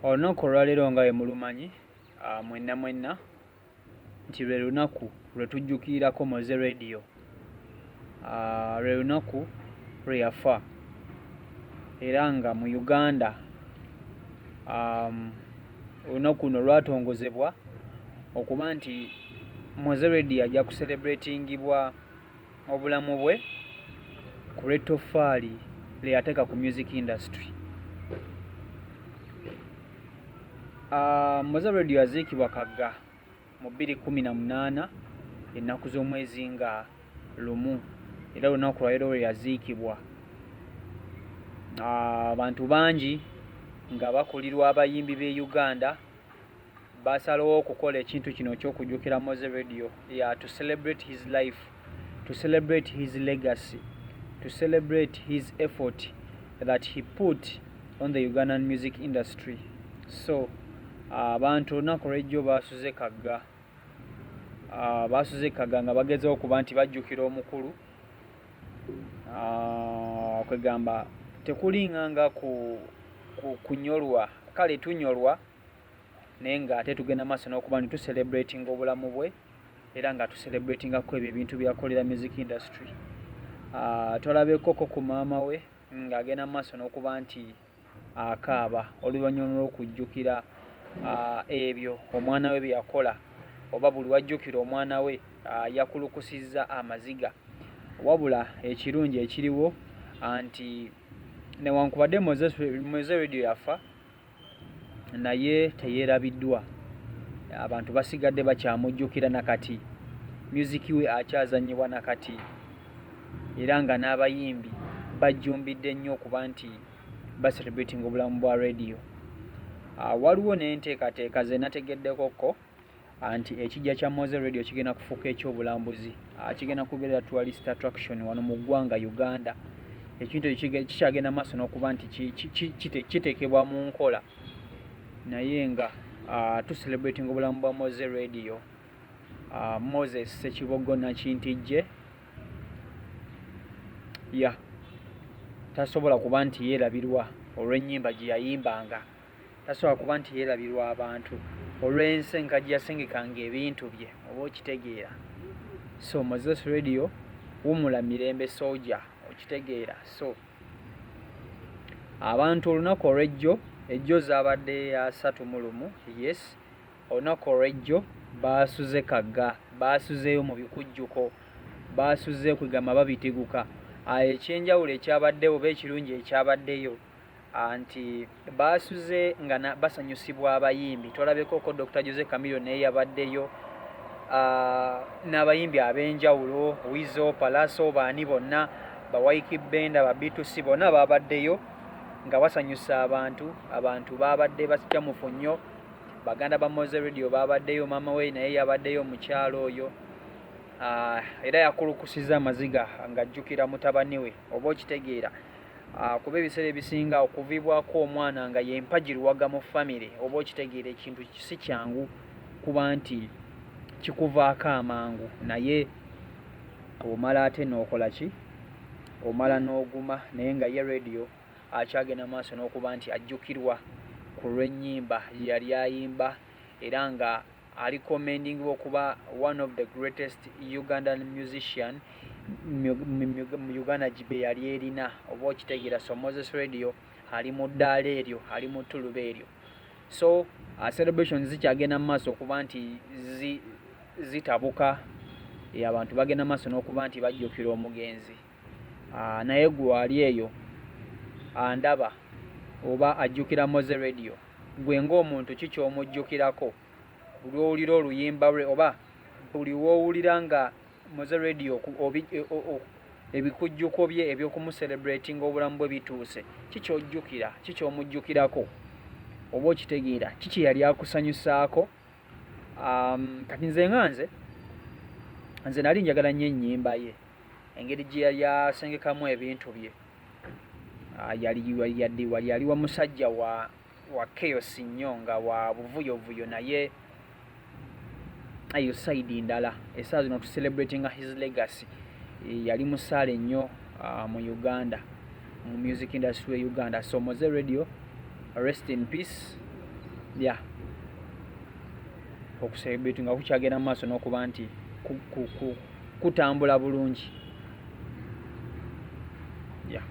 Olunaku olwaleero nga bwe mulumanyi mwenna nti lwe lunaku lwe tujjukirako Mozey Radio. Lwe lunaku lwe yafa era nga mu Uganda olunaku luno lwatongozebwa okuba nti Mozey Radio ajja kucelebratingibwa obulamu bwe ku lw'ettoffaali lye yateeka ku music industry. Mozey Radio yaziikibwa Kagga mu 2018 ennaku z'omwezi nga lumu era olunaku lwaleero lwe yaziikibwa. Abantu bangi nga bakulirwa abayimbi b'e Uganda basalawo okukola ekintu kino ky'okujjukira Mozey Radio to celebrate his life, to celebrate his legacy, to celebrate his effort that he put on the Ugandan music industry. So abantu olunaku lw'ejjo baasuze Kagga nga bagezaho okuba nti bajjukira omukulu. Kwegamba tekulinganga kunyolwa, kale tunyolwa naye nga ate tugenda maaso n'okuba nti tucelebratinga obulamu bwe era nga tucelebratingako ebyo ebintu byakolera music industry. Tolabekoko ku maama we ng'agenda maaso n'okuba nti akaaba oluvannyuma lw'okujjukira ebyo omwana we bye yakola, oba buli wajjukira omwana we yakulukusizza amaziga. Wabula ekirungi ekiriwo anti newankubadde Mozey Radio yafa naye teyeerabiddwa, abantu basigadde bakyamujjukira nakati, music we akyazannyibwa nakati era nga n'abayimbi bajjumbidde nnyo okuba nti bacelebrating obulamu bwa radio. Waliwo n'enteekateeka ze nategeddekoko anti ekijja kya Mozey Radio kigenda kufuuka ekyobulambuzi, kigenda kubeera tourist attraction wano mu ggwanga Uganda. Ekintu kikyagenda maaso n'okuba nti kiteekebwa mu nkola naye nga tucelebrating obulamu bwa Mozey Radio. Moses Ssekibogo Nakintijje tasobola kuba nti yeerabirwa olw'ennyimba gye yayimbanga, tasobola kuba nti yeerabirwa abantu olw'ensenka gye yasengekanga ebintu bye, oba okitegeera. So Mozey Radio wumula mirembe soja, okitegeera. So abantu olunaku olw'ejjo, ejjo zaabadde ya 31, yes, olunaku olw'ejjo baasuze Kagga, baasuzeeyo mu bikujjuko, baasuze kwegamba babitiguka. Ekyenjawulo ekyabaddewo oba ekirungi ekyabaddeyo anti baasuze nga basanyusibwa abayimbi. Tolabekoko Dr. Jose Camilo naye yabaddeyo, n'abayimbi ab'enjawulo, Wizo, Palaso, baani bonna, Bawaiki Benda, Babitusi bonna babaddeyo nga basanyusa abantu. Abantu babadde bakyamufu nnyo. Baganda ba Mozey Radio babaddeyo, maama we naye yabaddeyo mukyalo oyo. Era yakulukusiza amaziga ng'ajjukira mutabani we, oba okitegeera. Kuba ebiseera ebisinga okuvibwako omwana nga yempagiruwaga mu famire, oba okitegeera, ekintu si kyangu kuba nti kikuvaako amangu, naye omala ate n'okola ki? Omala n'oguma. Naye nga ye radio akyagenda maaso n'okuba nti ajjukirwa ku lw'ennyimba yali ayimba era nga ali commendingibwa okuba one of the greatest Ugandan musician mu Uganda gye yali erina, oba okitegeera. So Mozey Radio ali mu ddaala eryo, ali mu ttuluba eryo. So celebrations zikyagenda mu maaso okuba nti zitabuka, abantu bagenda maaso n'okuba nti bajjukira omugenzi. Naye gwe ali eyo andaba oba ajjukira Mozey Radio, gwe ng'omuntu ki ky'omujjukirako buli owulira oluyimba lwe, oba buli wowulira nga Mozey Radio ebikujjuko bye eby'okumucelebrating obulamu bwe bituuse, kikyojjukira, kikyomujjukirako, oba okitegeera, kiki yali akusanyusaako. Kati nze nali njagala nnyo ennyimba ye, engeri gye yali asengekamu ebintu bye. Yali wa musajja wa chaos nnyo, nga wa buvuyovuyo, naye ayo side ndala essaawa zino to celebrating his legacy. Yali musaale nnyo mu Uganda, mu music industry ya Uganda. So Mozey Radio, rest in peace. ya okucelebrate nga kukyagenda mu maaso n'okuba nti kutambula bulungi ya